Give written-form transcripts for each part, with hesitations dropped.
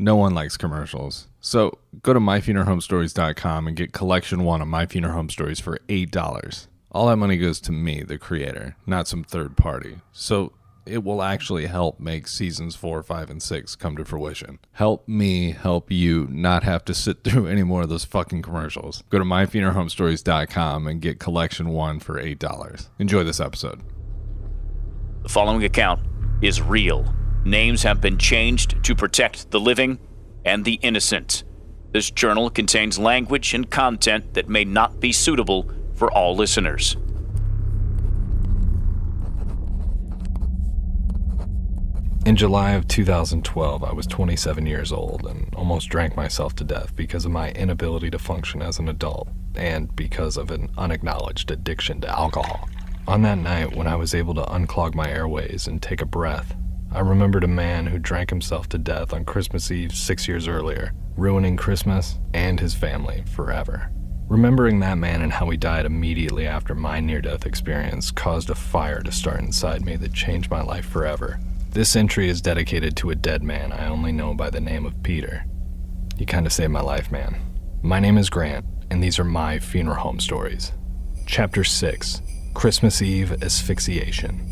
No one likes commercials. So go to myfuneralhomestories.com and get collection 1 of My Funeral Home Stories for $8. All that money goes to me, the creator, not some third party. So it will actually help make seasons 4, 5, and 6 come to fruition. Help me help you not have to sit through any more of those fucking commercials. Go to myfuneralhomestories.com and get collection 1 for $8. Enjoy this episode. The following account is real. Names have been changed to protect the living and the innocent. This journal contains language and content that may not be suitable for all listeners. In July of 2012, I was 27 years old and almost drank myself to death because of my inability to function as an adult and because of an unacknowledged addiction to alcohol. On that night, when I was able to unclog my airways and take a breath, I remembered a man who drank himself to death on Christmas Eve 6 years earlier, ruining Christmas and his family forever. Remembering that man and how he died immediately after my near-death experience caused a fire to start inside me that changed my life forever. This entry is dedicated to a dead man I only know by the name of Peter. You kind of saved my life, man. My name is Grant, and these are my funeral home stories. Chapter 6, Christmas Eve Asphyxiation.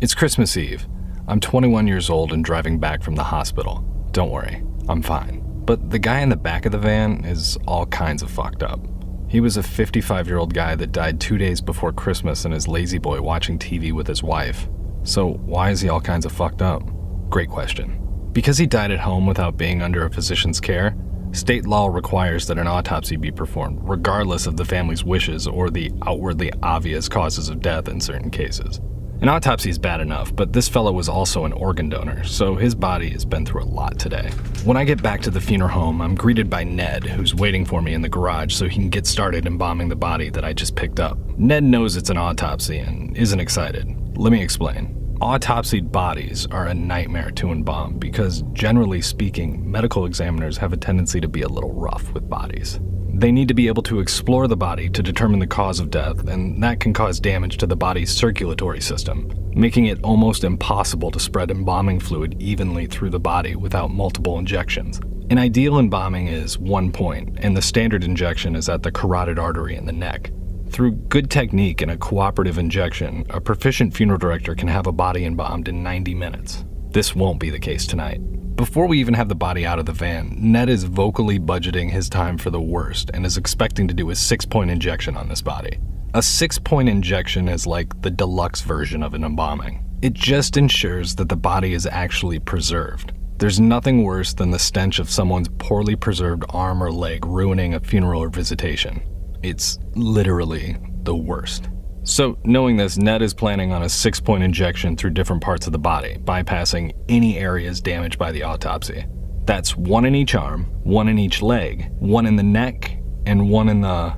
It's Christmas Eve. I'm 21 years old and driving back from the hospital. Don't worry, I'm fine. But the guy in the back of the van is all kinds of fucked up. He was a 55-year-old guy that died 2 days before Christmas in his lazy boy watching TV with his wife. So why is he all kinds of fucked up? Great question. Because he died at home without being under a physician's care, state law requires that an autopsy be performed, regardless of the family's wishes or the outwardly obvious causes of death in certain cases. An autopsy is bad enough, but this fellow was also an organ donor, so his body has been through a lot today. When I get back to the funeral home, I'm greeted by Ned, who's waiting for me in the garage so he can get started embalming the body that I just picked up. Ned knows it's an autopsy and isn't excited. Let me explain. Autopsied bodies are a nightmare to embalm because, generally speaking, medical examiners have a tendency to be a little rough with bodies. They need to be able to explore the body to determine the cause of death, and that can cause damage to the body's circulatory system, making it almost impossible to spread embalming fluid evenly through the body without multiple injections. An ideal embalming is 1 point, and the standard injection is at the carotid artery in the neck. Through good technique and a cooperative injection, a proficient funeral director can have a body embalmed in 90 minutes. This won't be the case tonight. Before we even have the body out of the van, Ned is vocally budgeting his time for the worst and is expecting to do a 6-point injection on this body. A 6-point injection is like the deluxe version of an embalming. It just ensures that the body is actually preserved. There's nothing worse than the stench of someone's poorly preserved arm or leg ruining a funeral or visitation. It's literally the worst. So, knowing this, Ned is planning on a 6-point injection through different parts of the body, bypassing any areas damaged by the autopsy. That's 1 in each arm, 1 in each leg, 1 in the neck, and 1 in the...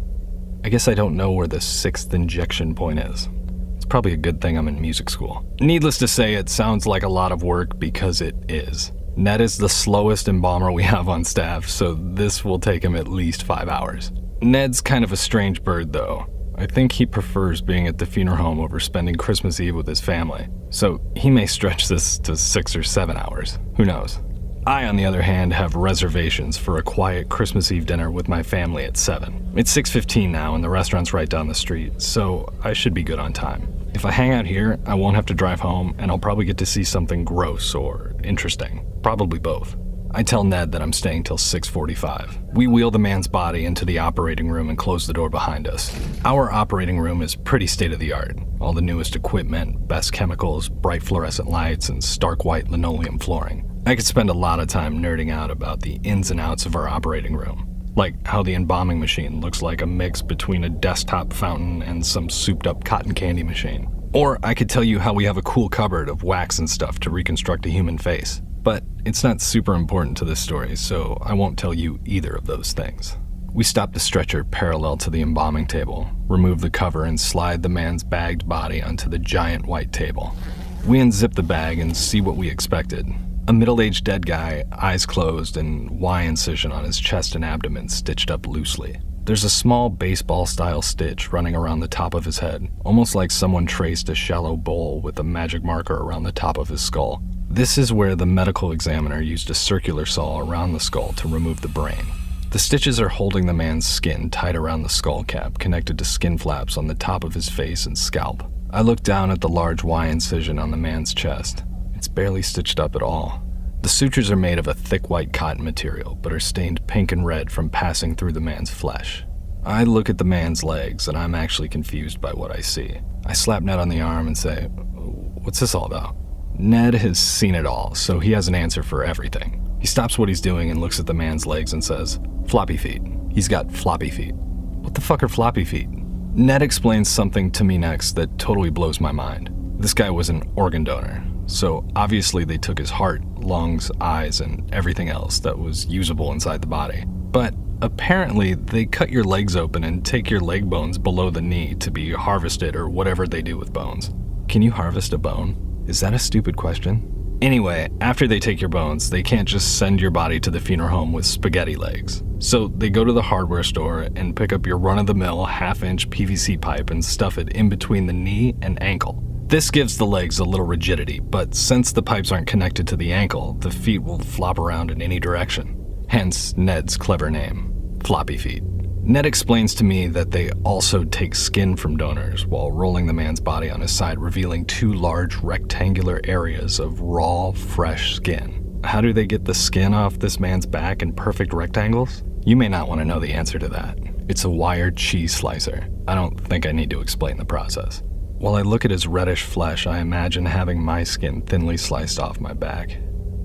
I guess I don't know where the 6th injection point is. It's probably a good thing I'm in music school. Needless to say, it sounds like a lot of work because it is. Ned is the slowest embalmer we have on staff, so this will take him at least 5 hours. Ned's kind of a strange bird, though. I think he prefers being at the funeral home over spending Christmas Eve with his family, so he may stretch this to 6 or 7 hours. Who knows? I, on the other hand, have reservations for a quiet Christmas Eve dinner with my family at 7. It's 6:15 now and the restaurant's right down the street, so I should be good on time. If I hang out here, I won't have to drive home and I'll probably get to see something gross or interesting. Probably both. I tell Ned that I'm staying till 6:45. We wheel the man's body into the operating room and close the door behind us. Our operating room is pretty state-of-the-art. All the newest equipment, best chemicals, bright fluorescent lights, and stark white linoleum flooring. I could spend a lot of time nerding out about the ins and outs of our operating room. Like how the embalming machine looks like a mix between a desktop fountain and some souped-up cotton candy machine. Or I could tell you how we have a cool cupboard of wax and stuff to reconstruct a human face. But it's not super important to this story, so I won't tell you either of those things. We stop the stretcher parallel to the embalming table, remove the cover, and slide the man's bagged body onto the giant white table. We unzip the bag and see what we expected. A middle-aged dead guy, eyes closed and Y incision on his chest and abdomen stitched up loosely. There's a small baseball-style stitch running around the top of his head, almost like someone traced a shallow bowl with a magic marker around the top of his skull. This is where the medical examiner used a circular saw around the skull to remove the brain. The stitches are holding the man's skin tight around the skull cap, connected to skin flaps on the top of his face and scalp. I look down at the large Y incision on the man's chest. It's barely stitched up at all. The sutures are made of a thick white cotton material, but are stained pink and red from passing through the man's flesh. I look at the man's legs, and I'm actually confused by what I see. I slap Ned on the arm and say, "What's this all about?" Ned has seen it all, so he has an answer for everything. He stops what he's doing and looks at the man's legs and says, "Floppy feet. He's got floppy feet." What the fuck are floppy feet? Ned explains something to me next that totally blows my mind. This guy was an organ donor, so obviously they took his heart, lungs, eyes, and everything else that was usable inside the body. But apparently they cut your legs open and take your leg bones below the knee to be harvested or whatever they do with bones. Can you harvest a bone? Is that a stupid question? Anyway, after they take your bones, they can't just send your body to the funeral home with spaghetti legs. So they go to the hardware store and pick up your run-of-the-mill half-inch PVC pipe and stuff it in between the knee and ankle. This gives the legs a little rigidity, but since the pipes aren't connected to the ankle, the feet will flop around in any direction. Hence Ned's clever name, floppy feet. Ned explains to me that they also take skin from donors while rolling the man's body on his side, revealing 2 large rectangular areas of raw, fresh skin. How do they get the skin off this man's back in perfect rectangles? You may not want to know the answer to that. It's a wired cheese slicer. I don't think I need to explain the process. While I look at his reddish flesh, I imagine having my skin thinly sliced off my back.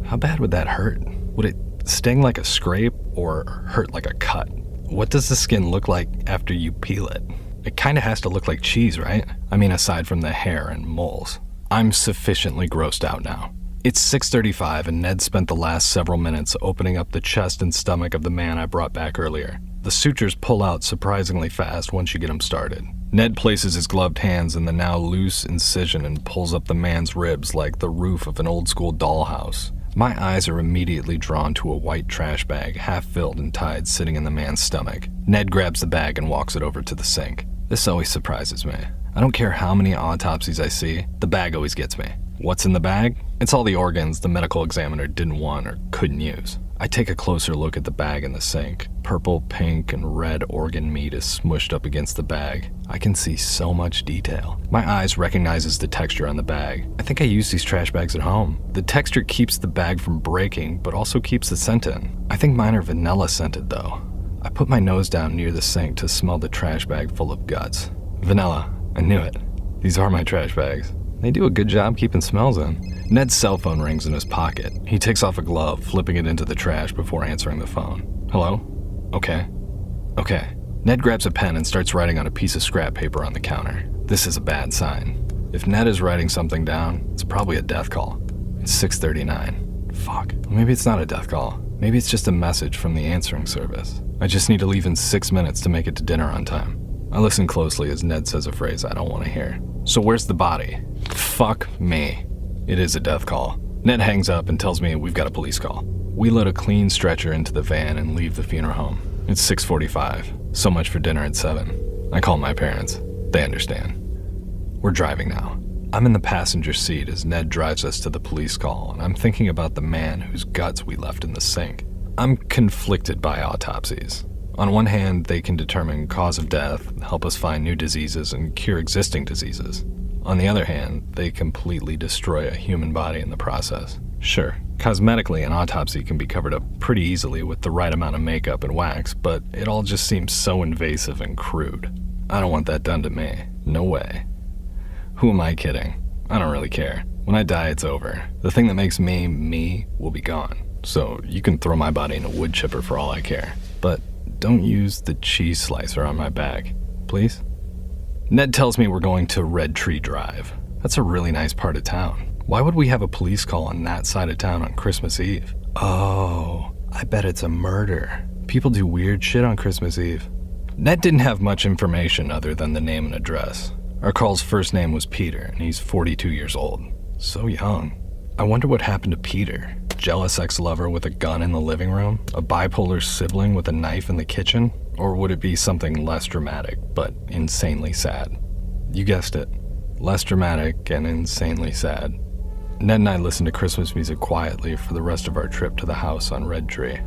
How bad would that hurt? Would it sting like a scrape or hurt like a cut? What does the skin look like after you peel it? It kinda has to look like cheese, right? I mean, aside from the hair and moles. I'm sufficiently grossed out now. It's 6:35 and Ned spent the last several minutes opening up the chest and stomach of the man I brought back earlier. The sutures pull out surprisingly fast once you get them started. Ned places his gloved hands in the now loose incision and pulls up the man's ribs like the roof of an old-school dollhouse. My eyes are immediately drawn to a white trash bag, half filled and tied, sitting in the man's stomach. Ned grabs the bag and walks it over to the sink. This always surprises me. I don't care how many autopsies I see, the bag always gets me. What's in the bag? It's all the organs the medical examiner didn't want or couldn't use. I take a closer look at the bag in the sink. Purple, pink, and red organ meat is smushed up against the bag. I can see so much detail. My eyes recognizes the texture on the bag. I think I use these trash bags at home. The texture keeps the bag from breaking, but also keeps the scent in. I think mine are vanilla scented though. I put my nose down near the sink to smell the trash bag full of guts. Vanilla, I knew it. These are my trash bags. They do a good job keeping smells in. Ned's cell phone rings in his pocket. He takes off a glove, flipping it into the trash before answering the phone. Hello? Okay. Ned grabs a pen and starts writing on a piece of scrap paper on the counter. This is a bad sign. If Ned is writing something down, it's probably a death call. It's 6:39. Fuck. Maybe it's not a death call. Maybe it's just a message from the answering service. I just need to leave in 6 minutes to make it to dinner on time. I listen closely as Ned says a phrase I don't want to hear. So where's the body? Fuck me. It is a death call. Ned hangs up and tells me we've got a police call. We load a clean stretcher into the van and leave the funeral home. It's 6:45. So much for dinner at 7. I call my parents. They understand. We're driving now. I'm in the passenger seat as Ned drives us to the police call, and I'm thinking about the man whose guts we left in the sink. I'm conflicted by autopsies. On one hand, they can determine cause of death, help us find new diseases, and cure existing diseases. On the other hand, they completely destroy a human body in the process. Sure, cosmetically, an autopsy can be covered up pretty easily with the right amount of makeup and wax, but it all just seems so invasive and crude. I don't want that done to me. No way. Who am I kidding? I don't really care. When I die, it's over. The thing that makes me, me, will be gone. So you can throw my body in a wood chipper for all I care. But don't use the cheese slicer on my bag, please? Ned tells me we're going to Red Tree Drive. That's a really nice part of town. Why would we have a police call on that side of town on Christmas Eve? Oh, I bet it's a murder. People do weird shit on Christmas Eve. Ned didn't have much information other than the name and address. Our call's first name was Peter, and he's 42 years old. So young. I wonder what happened to Peter. Jealous ex-lover with a gun in the living room? A bipolar sibling with a knife in the kitchen? Or would it be something less dramatic, but insanely sad? You guessed it. Less dramatic and insanely sad. Ned and I listened to Christmas music quietly for the rest of our trip to the house on Red Tree.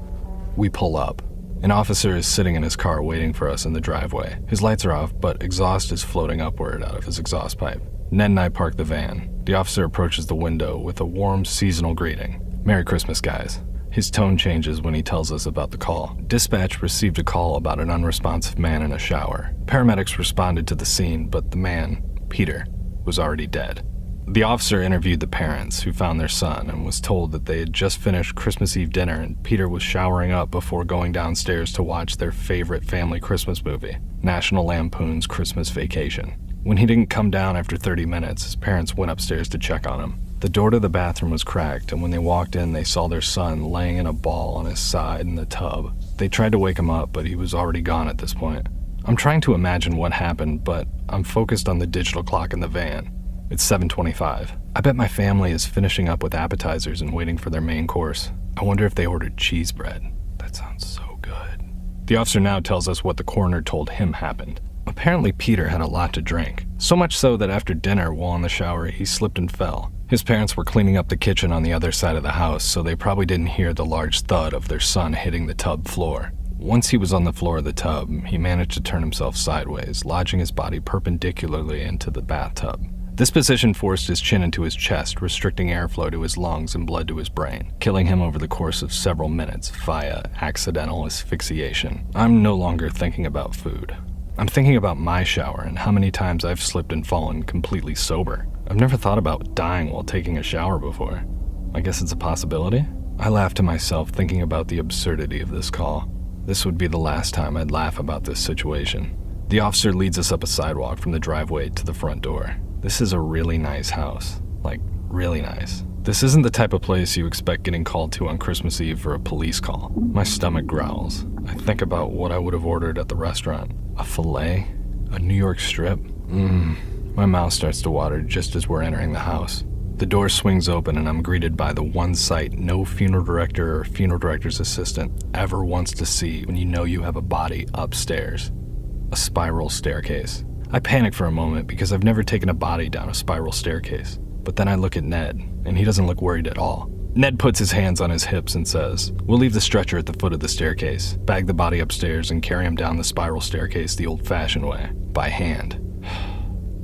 We pull up. An officer is sitting in his car waiting for us in the driveway. His lights are off, but exhaust is floating upward out of his exhaust pipe. Ned and I park the van. The officer approaches the window with a warm seasonal greeting. "Merry Christmas, guys." His tone changes when he tells us about the call. Dispatch received a call about an unresponsive man in a shower. Paramedics responded to the scene, but the man, Peter, was already dead. The officer interviewed the parents, who found their son, and was told that they had just finished Christmas Eve dinner and Peter was showering up before going downstairs to watch their favorite family Christmas movie, National Lampoon's Christmas Vacation. When he didn't come down after 30 minutes, his parents went upstairs to check on him. The door to the bathroom was cracked, and when they walked in, they saw their son laying in a ball on his side in the tub. They tried to wake him up, but he was already gone at this point. I'm trying to imagine what happened, but I'm focused on the digital clock in the van. It's 7:25. I bet my family is finishing up with appetizers and waiting for their main course. I wonder if they ordered cheese bread. That sounds so good. The officer now tells us what the coroner told him happened. Apparently Peter had a lot to drink. So much so that after dinner, while in the shower, he slipped and fell. His parents were cleaning up the kitchen on the other side of the house, so they probably didn't hear the large thud of their son hitting the tub floor. Once he was on the floor of the tub, he managed to turn himself sideways, lodging his body perpendicularly into the bathtub. This position forced his chin into his chest, restricting airflow to his lungs and blood to his brain, killing him over the course of several minutes via accidental asphyxiation. I'm no longer thinking about food. I'm thinking about my shower and how many times I've slipped and fallen completely sober. I've never thought about dying while taking a shower before. I guess it's a possibility? I laugh to myself thinking about the absurdity of this call. This would be the last time I'd laugh about this situation. The officer leads us up a sidewalk from the driveway to the front door. This is a really nice house. Like, really nice. This isn't the type of place you expect getting called to on Christmas Eve for a police call. My stomach growls. I think about what I would have ordered at the restaurant. A filet? A New York strip? My mouth starts to water just as we're entering the house. The door swings open and I'm greeted by the one sight no funeral director or funeral director's assistant ever wants to see when you know you have a body upstairs. A spiral staircase. I panic for a moment because I've never taken a body down a spiral staircase. But then I look at Ned, and he doesn't look worried at all. Ned puts his hands on his hips and says, "We'll leave the stretcher at the foot of the staircase, bag the body upstairs, and carry him down the spiral staircase the old-fashioned way, by hand."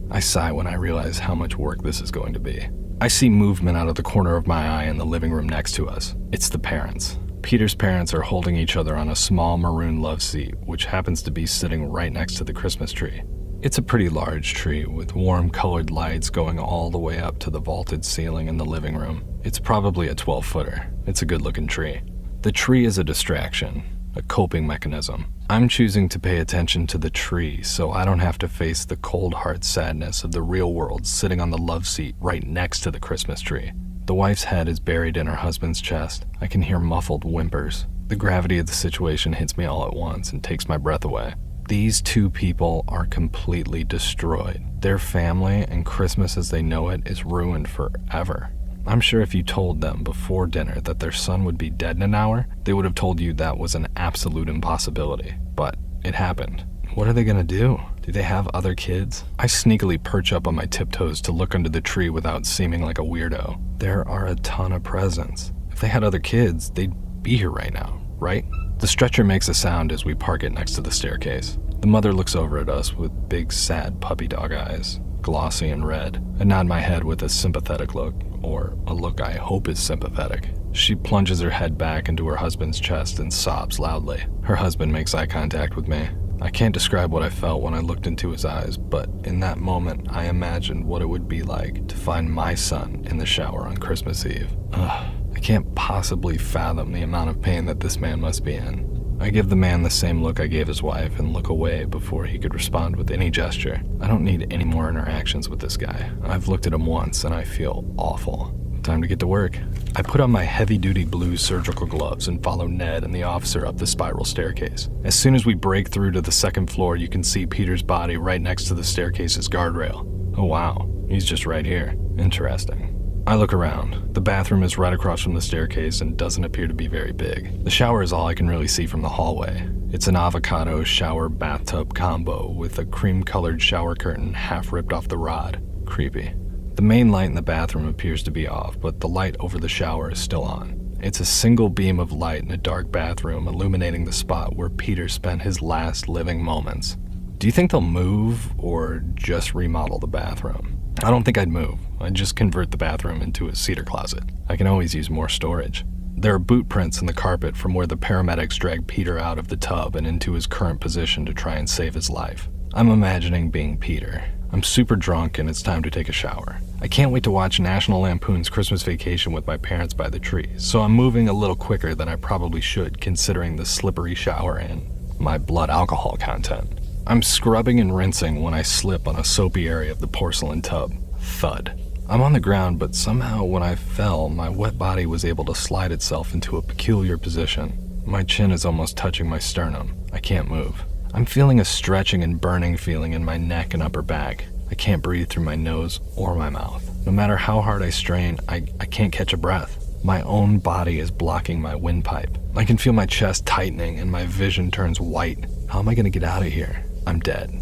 I sigh when I realize how much work this is going to be. I see movement out of the corner of my eye in the living room next to us. It's the parents. Peter's parents are holding each other on a small maroon love seat, which happens to be sitting right next to the Christmas tree. It's a pretty large tree with warm colored lights going all the way up to the vaulted ceiling in the living room. It's probably a 12-footer. It's a good-looking tree. The tree is a distraction, a coping mechanism. I'm choosing to pay attention to the tree so I don't have to face the cold hard sadness of the real world sitting on the love seat right next to the Christmas tree. The wife's head is buried in her husband's chest. I can hear muffled whimpers. The gravity of the situation hits me all at once and takes my breath away. These two people are completely destroyed. Their family and Christmas as they know it is ruined forever. I'm sure if you told them before dinner that their son would be dead in an hour, they would have told you that was an absolute impossibility. But it happened. What are they gonna do? Do they have other kids? I sneakily perch up on my tiptoes to look under the tree without seeming like a weirdo. There are a ton of presents. If they had other kids, they'd be here right now, right? The stretcher makes a sound as we park it next to the staircase. The mother looks over at us with big, sad puppy dog eyes, glossy and red. I nod my head with a sympathetic look, or a look I hope is sympathetic. She plunges her head back into her husband's chest and sobs loudly. Her husband makes eye contact with me. I can't describe what I felt when I looked into his eyes, but in that moment, I imagined what it would be like to find my son in the shower on Christmas Eve. I can't possibly fathom the amount of pain that this man must be in. I give the man the same look I gave his wife and look away before he could respond with any gesture. I don't need any more interactions with this guy. I've looked at him once and I feel awful. Time to get to work. I put on my heavy-duty blue surgical gloves and follow Ned and the officer up the spiral staircase. As soon as we break through to the second floor, you can see Peter's body right next to the staircase's guardrail. Oh wow, he's just right here. Interesting. I look around. The bathroom is right across from the staircase and doesn't appear to be very big. The shower is all I can really see from the hallway. It's an avocado shower bathtub combo with a cream-colored shower curtain half ripped off the rod. Creepy. The main light in the bathroom appears to be off, but the light over the shower is still on. It's a single beam of light in a dark bathroom illuminating the spot where Peter spent his last living moments. Do you think they'll move or just remodel the bathroom? I don't think I'd move. I'd just convert the bathroom into a cedar closet. I can always use more storage. There are boot prints in the carpet from where the paramedics dragged Peter out of the tub and into his current position to try and save his life. I'm imagining being Peter. I'm super drunk and it's time to take a shower. I can't wait to watch National Lampoon's Christmas Vacation with my parents by the tree, so I'm moving a little quicker than I probably should considering the slippery shower and my blood alcohol content. I'm scrubbing and rinsing when I slip on a soapy area of the porcelain tub. Thud. I'm on the ground, but somehow when I fell, my wet body was able to slide itself into a peculiar position. My chin is almost touching my sternum. I can't move. I'm feeling a stretching and burning feeling in my neck and upper back. I can't breathe through my nose or my mouth. No matter how hard I strain, I can't catch a breath. My own body is blocking my windpipe. I can feel my chest tightening and my vision turns white. How am I going to get out of here? I'm dead.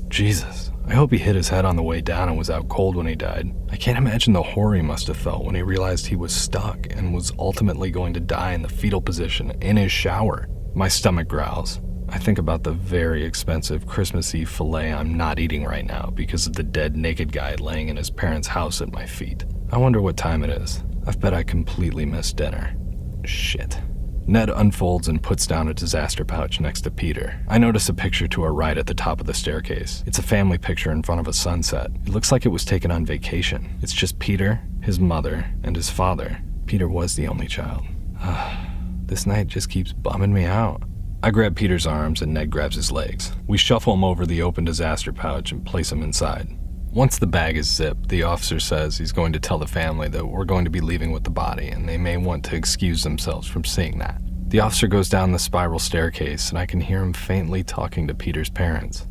Jesus, I hope he hit his head on the way down and was out cold when he died. I can't imagine the horror he must have felt when he realized he was stuck and was ultimately going to die in the fetal position in his shower. My stomach growls. I think about the very expensive Christmas Eve filet I'm not eating right now because of the dead naked guy laying in his parents' house at my feet. I wonder what time it is. I bet I completely missed dinner. Shit. Ned unfolds and puts down a disaster pouch next to Peter. I notice a picture to our right at the top of the staircase. It's a family picture in front of a sunset. It looks like it was taken on vacation. It's just Peter, his mother, and his father. Peter was the only child. This night just keeps bumming me out. I grab Peter's arms and Ned grabs his legs. We shuffle him over the open disaster pouch and place him inside. Once the bag is zipped, the officer says he's going to tell the family that we're going to be leaving with the body and they may want to excuse themselves from seeing that. The officer goes down the spiral staircase and I can hear him faintly talking to Peter's parents.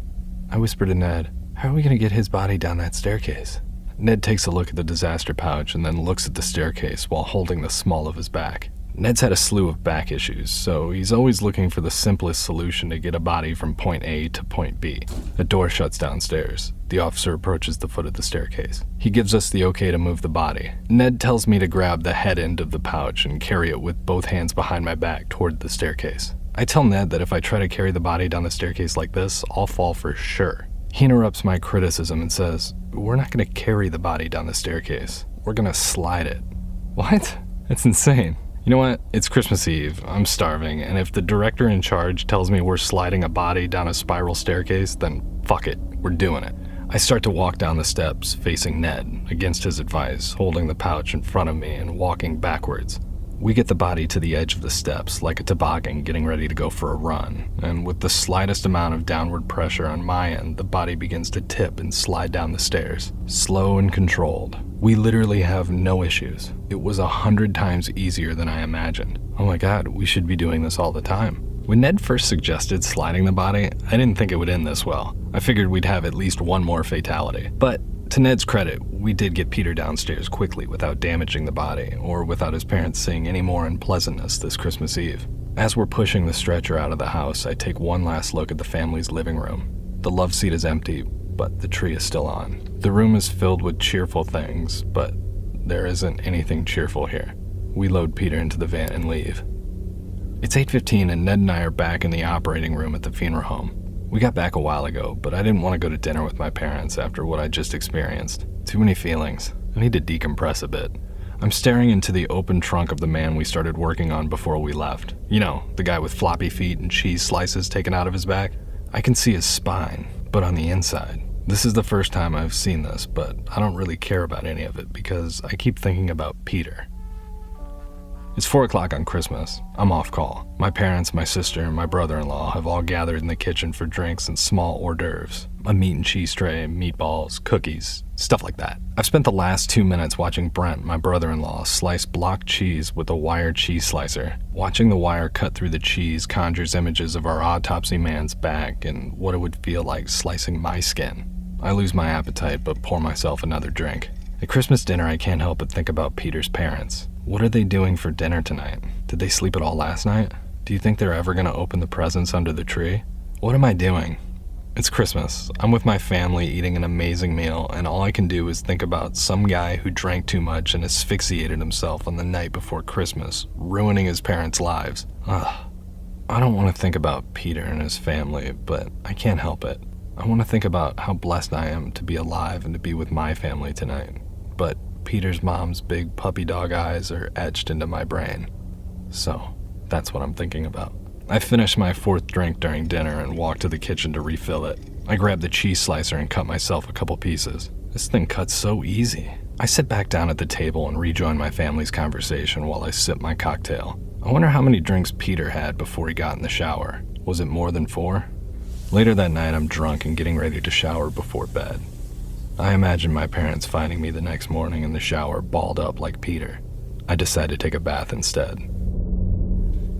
I whisper to Ned, "How are we going to get his body down that staircase?" Ned takes a look at the disaster pouch and then looks at the staircase while holding the small of his back. Ned's had a slew of back issues, so he's always looking for the simplest solution to get a body from point A to point B. A door shuts downstairs. The officer approaches the foot of the staircase. He gives us the okay to move the body. Ned tells me to grab the head end of the pouch and carry it with both hands behind my back toward the staircase. I tell Ned that if I try to carry the body down the staircase like this, I'll fall for sure. He interrupts my criticism and says, "We're not going to carry the body down the staircase. We're going to slide it." What? That's insane. You know what? It's Christmas Eve, I'm starving, and if the director in charge tells me we're sliding a body down a spiral staircase, then fuck it, we're doing it. I start to walk down the steps, facing Ned, against his advice, holding the pouch in front of me and walking backwards. We get the body to the edge of the steps, like a toboggan getting ready to go for a run, and with the slightest amount of downward pressure on my end, the body begins to tip and slide down the stairs. Slow and controlled. We literally have no issues. It was 100 times easier than I imagined. Oh my god, we should be doing this all the time. When Ned first suggested sliding the body, I didn't think it would end this well. I figured we'd have at least one more fatality. But to Ned's credit, we did get Peter downstairs quickly without damaging the body, or without his parents seeing any more unpleasantness this Christmas Eve. As we're pushing the stretcher out of the house, I take one last look at the family's living room. The love seat is empty, but the tree is still on. The room is filled with cheerful things, but there isn't anything cheerful here. We load Peter into the van and leave. It's 8:15 and Ned and I are back in the operating room at the funeral home. We got back a while ago, but I didn't want to go to dinner with my parents after what I just experienced. Too many feelings. I need to decompress a bit. I'm staring into the open trunk of the man we started working on before we left. You know, the guy with floppy feet and cheese slices taken out of his back. I can see his spine, but on the inside. This is the first time I've seen this, but I don't really care about any of it because I keep thinking about Peter. It's 4 o'clock on Christmas. I'm off call. My parents, my sister, and my brother-in-law have all gathered in the kitchen for drinks and small hors d'oeuvres. A meat and cheese tray, meatballs, cookies, stuff like that. I've spent the last 2 minutes watching Brent, my brother-in-law, slice block cheese with a wire cheese slicer. Watching the wire cut through the cheese conjures images of our autopsy man's back and what it would feel like slicing my skin. I lose my appetite but pour myself another drink. At Christmas dinner, I can't help but think about Peter's parents. What are they doing for dinner tonight? Did they sleep at all last night? Do you think they're ever going to open the presents under the tree? What am I doing? It's Christmas. I'm with my family eating an amazing meal, and all I can do is think about some guy who drank too much and asphyxiated himself on the night before Christmas, ruining his parents' lives. Ugh. I don't want to think about Peter and his family, but I can't help it. I want to think about how blessed I am to be alive and to be with my family tonight. But Peter's mom's big puppy dog eyes are etched into my brain. So, that's what I'm thinking about. I finished my 4th drink during dinner and walked to the kitchen to refill it. I grabbed the cheese slicer and cut myself a couple pieces. This thing cuts so easy. I sit back down at the table and rejoin my family's conversation while I sip my cocktail. I wonder how many drinks Peter had before he got in the shower. Was it more than 4? Later that night, I'm drunk and getting ready to shower before bed. I imagine my parents finding me the next morning in the shower balled up like Peter. I decide to take a bath instead.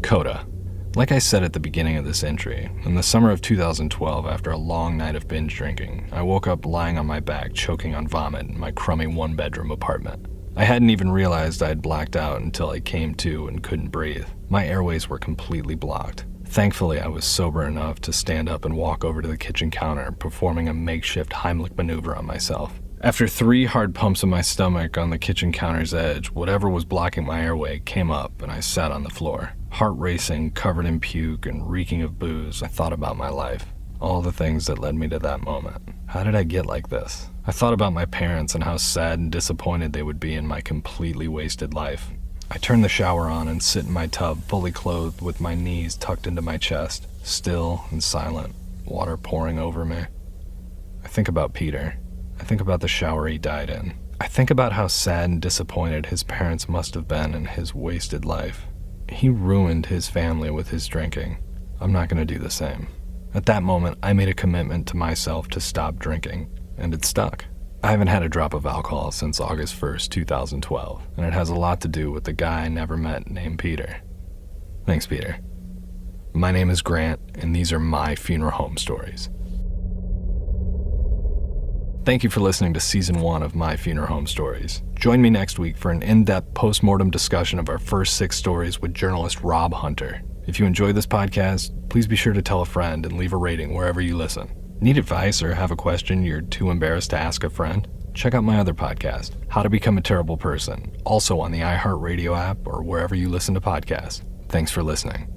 Coda. Like I said at the beginning of this entry, in the summer of 2012, after a long night of binge drinking, I woke up lying on my back choking on vomit in my crummy 1-bedroom apartment. I hadn't even realized I had blacked out until I came to and couldn't breathe. My airways were completely blocked. Thankfully, I was sober enough to stand up and walk over to the kitchen counter, performing a makeshift Heimlich maneuver on myself. After 3 hard pumps of my stomach on the kitchen counter's edge, whatever was blocking my airway came up and I sat on the floor. Heart racing, covered in puke, and reeking of booze, I thought about my life. All the things that led me to that moment. How did I get like this? I thought about my parents and how sad and disappointed they would be in my completely wasted life. I turn the shower on and sit in my tub, fully clothed with my knees tucked into my chest, still and silent, water pouring over me. I think about Peter. I think about the shower he died in. I think about how sad and disappointed his parents must have been in his wasted life. He ruined his family with his drinking. I'm not going to do the same. At that moment, I made a commitment to myself to stop drinking, and it stuck. I haven't had a drop of alcohol since August 1st, 2012, and it has a lot to do with the guy I never met named Peter. Thanks, Peter. My name is Grant, and these are my funeral home stories. Thank you for listening to Season 1 of My Funeral Home Stories. Join me next week for an in-depth post-mortem discussion of our first 6 stories with journalist Rob Hunter. If you enjoy this podcast, please be sure to tell a friend and leave a rating wherever you listen. Need advice or have a question you're too embarrassed to ask a friend? Check out my other podcast, How to Become a Terrible Person, also on the iHeartRadio app or wherever you listen to podcasts. Thanks for listening.